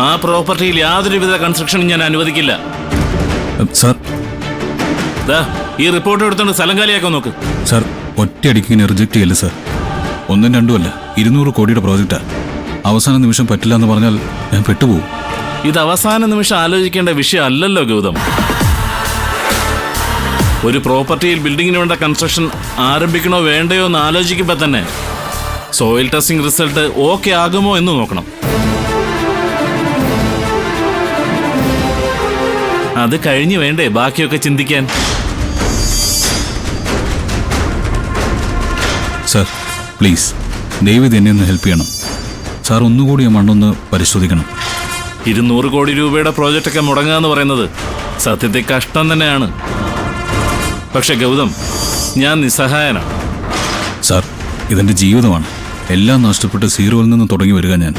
ആ പ്രോപ്പർട്ടിയിൽ യാതൊരുവിധ കൺസ്ട്രക്ഷനും ഞാൻ അനുവദിക്കില്ല. സാർ, ഈ റിപ്പോർട്ട് എടുത്തോണ്ട് സ്ഥലം കാലിയാക്കാൻ നോക്ക്. സാർ, ഒറ്റയടിക്ക് ഇങ്ങനെ റിജക്ട് ചെയ്യല്ല സാർ. 1 2 അല്ല, 200 കോടിയുടെ പ്രോജക്റ്റാ. അവസാന നിമിഷം പറ്റില്ല എന്ന് പറഞ്ഞാൽ ഞാൻ പെട്ടുപോകും. ഇത് അവസാന നിമിഷം ആലോചിക്കേണ്ട വിഷയം അല്ലല്ലോ ഗൗതം. ഒരു പ്രോപ്പർട്ടിയിൽ ബിൽഡിങ്ങിന് വേണ്ട കൺസ്ട്രക്ഷൻ ആരംഭിക്കണോ വേണ്ടയോ എന്ന് ആലോചിക്കുമ്പോൾ തന്നെ സോയിൽ ടെസ്റ്റിംഗ് റിസൾട്ട് ഓക്കെ ആകുമോ എന്ന് നോക്കണം. അത് കഴിഞ്ഞ് വേണ്ടേ ബാക്കിയൊക്കെ ചിന്തിക്കാൻ. സാർ, പ്ലീസ് ദയവ് എന്നെ ഒന്ന് ഹെൽപ്പ് ചെയ്യണം. സാർ, ഒന്നുകൂടി ആ മണ്ണൊന്ന് പരിശോധിക്കണം. 200 കോടി രൂപയുടെ പ്രോജക്റ്റൊക്കെ മുടങ്ങുക എന്ന് പറയുന്നത് സത്യത്തിൽ കഷ്ടം തന്നെയാണ്. പക്ഷെ ഗൗതം, ഞാൻ നിസ്സഹായനാണ്. സാർ, ഇതെൻ്റെ ജീവിതമാണ്. എല്ലാം നഷ്ടപ്പെട്ട് സീറോയിൽ നിന്ന് തുടങ്ങി വരിക ഞാൻ.